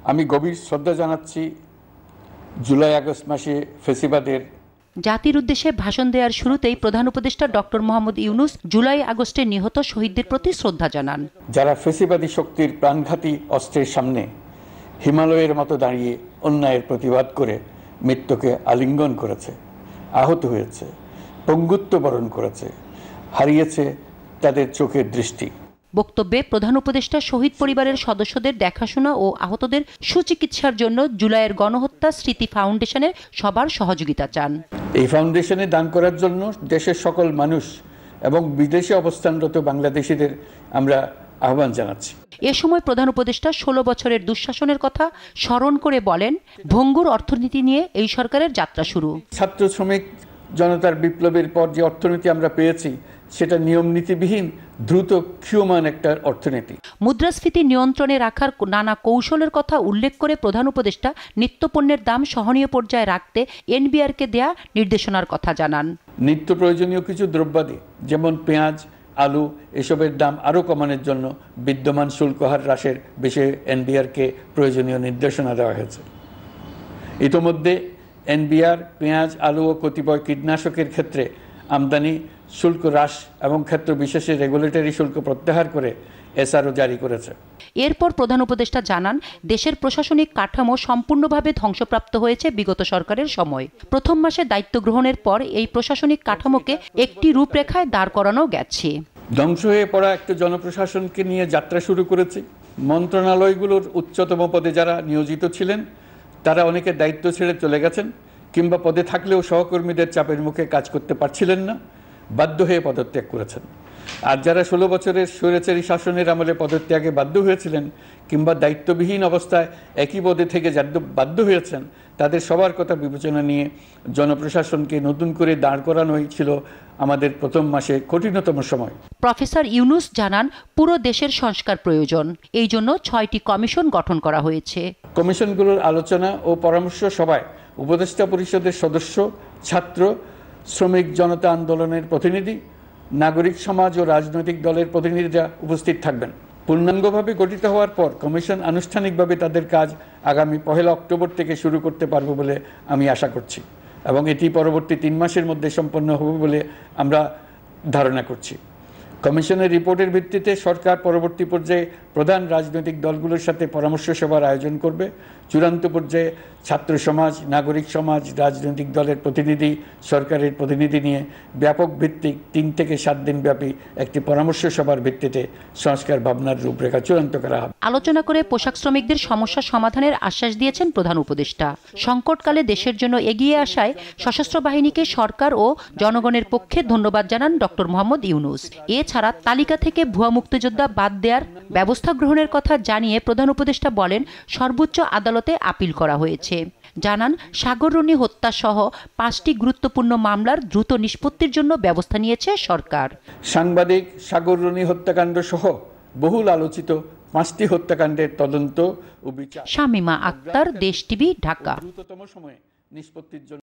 আমি গভীর শ্রদ্ধা জানাচ্ছি জুলাই আগস্ট মাসে ফেসিবাদের জাতির উদ্দেশ্যে ভাষণ দেওয়ার শুরুতেই প্রধান উপদেষ্টা ডক্টর মোহাম্মদ ইউনূস জুলাই আগস্টে নিহত শহীদদের প্রতি শ্রদ্ধা জানান। যারা ফেসিবাদী শক্তির প্রাণঘাতী অস্ত্রের সামনে হিমালয়ের মতো দাঁড়িয়ে অন্যায়ের প্রতিবাদ করে মৃত্যুকে আলিঙ্গন করেছে, আহত হয়েছে, পঙ্গুত্ব বরণ করেছে, হারিয়েছে তাদের চোখের দৃষ্টি। বক্তব্যে প্রধান উপদেষ্টা শহীদ পরিবারের সদস্যদের দেখাশোনা ও আহতদের সুচিকিৎসার জন্য জুলাইয়ের গণহত্যা স্মৃতি ফাউন্ডেশনের সবার সহযোগিতা চান। এই ফাউন্ডেশনে দান করার জন্য দেশের সকল মানুষ এবং বিদেশে অবস্থানরত বাংলাদেশিদের আমরা আহ্বান জানাচ্ছি। এ সময় প্রধান উপদেষ্টা 16 বছরের দুঃশাসনের কথা স্মরণ করে বলেন, ভঙ্গুর অর্থনীতি নিয়ে এই সরকারের যাত্রা শুরু। ছাত্র শ্রমিক জনতার বিপ্লবের পর যে অর্থনীতি আমরা পেয়েছি সেটা নিয়ম নীতিবিহীন দ্রুত ক্ষীয়মান একটা অর্থনীতি। মুদ্রাস্ফীতি নিয়ন্ত্রণে রাখার নানা কৌশলের কথা উল্লেখ করে প্রধান উপদেষ্টা নিত্যপণ্যের দাম সহনীয় পর্যায়ে রাখতে এনবিআরকে দেয়া নির্দেশনার কথা জানান। নিত্য প্রয়োজনীয় কিছু দ্রব্যাদি যেমন পেঁয়াজ, আলু এসবের দাম আরও কমানোর জন্য বিদ্যমান শুল্ক হার হ্রাসের বিষয়ে এনবিআরকে প্রয়োজনীয় নির্দেশনা দেওয়া হয়েছে। ইতোমধ্যে এনবিআর পেঁয়াজ, আলু ও কতিপয় কীটনাশকের ক্ষেত্রে আমদানি শুল্ক হ্রাস এবং ক্ষেত্র বিশেষে রেগুলেটরি শুল্ক প্রত্যাহার করে এসআরও জারি করেছে। এরপর প্রধান উপদেষ্টা জানান, দেশের প্রশাসনিক কাঠামো সম্পূর্ণভাবে ধ্বংসপ্রাপ্ত হয়েছে বিগত সরকারের সময়। প্রথম মাসে দায়িত্ব গ্রহণের পর এই প্রশাসনিক কাঠামোকে একটি রূপরেখায় দাঁড় করানো গেছে। ধ্বংস হয়ে পড়া একটা জনপ্রশাসনকে নিয়ে যাত্রা শুরু করেছি। মন্ত্রণালয়গুলোর উচ্চতম পদে যারা নিয়োজিত ছিলেন তারা অনেকে দায়িত্ব ছেড়ে চলে গেছেন, কিংবা পদে থাকলেও সহকর্মীদের চাপের মুখে কাজ করতে পারছিলেন না, বাধ্য হয়ে পদত্যাগ করেছেন। আর যারা 16 বছরের স্বৈরাচারী শাসনের আমলে পদত্যাগে বাধ্য হয়েছিলেন কিংবা দায়িত্ববিহীন অবস্থায় একই পদে থেকে বাধ্য হয়েছেন, তাদের সবার কথা বিবেচনা নিয়ে জনপ্রশাসনকে নতুন করে দাঁড় করানোই ছিল আমাদের প্রথম মাসে কঠিনতম সময়। প্রফেসর ইউনূস জানান, পুরো দেশের সংস্কার প্রয়োজন, এই জন্য 6টি কমিশন গঠন করা হয়েছে। কমিশনগুলোর আলোচনা ও পরামর্শ সভায় উপদেষ্টা পরিষদের সদস্য, ছাত্র, শ্রমিক জনতা আন্দোলনের প্রতিনিধি, নাগরিক সমাজ ও রাজনৈতিক দলের প্রতিনিধিরা উপস্থিত থাকবেন। পূর্ণাঙ্গভাবে গঠিত হওয়ার পর কমিশন আনুষ্ঠানিকভাবে তাদের কাজ আগামী 1 অক্টোবর থেকে শুরু করতে পারবে বলে আমি আশা করছি, এবং এটি পরবর্তী 3 মাসের মধ্যে সম্পন্ন হবে বলে আমরা ধারণা করছি। কমিশনের রিপোর্টের ভিত্তিতে সরকার পরবর্তী পর্যায়ে প্রধান রাজনৈতিক দলগুলোর সাথে পরামর্শ সভার আয়োজন করবে। চূড়ান্ত পর্যায়ে ছাত্র সমাজ, নাগরিক সমাজ, রাজনৈতিক দলের প্রতিনিধি, সরকারের প্রতিনিধি নিয়ে ব্যাপক ভিত্তিক 3 থেকে 7 দিন ব্যাপী একটি পরামর্শ সভার ভিত্তিতে সংস্কার ভাবনার রূপরেখা চূড়ান্ত করা হবে। আলোচনা করে পোশাক শ্রমিকদের সমস্যা সমাধানের আশ্বাস দিয়েছেন প্রধান উপদেষ্টা। সংকটকালে দেশের জন্য এগিয়ে আসায় সশস্ত্র বাহিনীকে সরকার ও জনগণের পক্ষে ধন্যবাদ জানান ডক্টর মোহাম্মদ ইউনূস। এছাড়া তালিকা থেকে ভুয়া মুক্তিযোদ্ধা বাদ দেওয়ার ব্যবস্থা গ্রহণের কথা জানিয়ে প্রধান উপদেষ্টা বলেন, সর্বোচ্চ আদালতে আপিল করা হয়েছে। জানান, সাগররুনি হত্যা সহ 5টি গুরুত্বপূর্ণ মামলার দ্রুত নিষ্পত্তির জন্য ব্যবস্থা নিয়েছে সরকার। সাংবাদিক সাগররুনি হত্যাকাণ্ড সহ বহুল আলোচিত 5টি হত্যাকাণ্ডের তদন্ত ও বিচার। শামিমা আক্তার, দেশ টিভি, ঢাকা। দ্রুততম সময়ে নিষ্পত্তির জন্য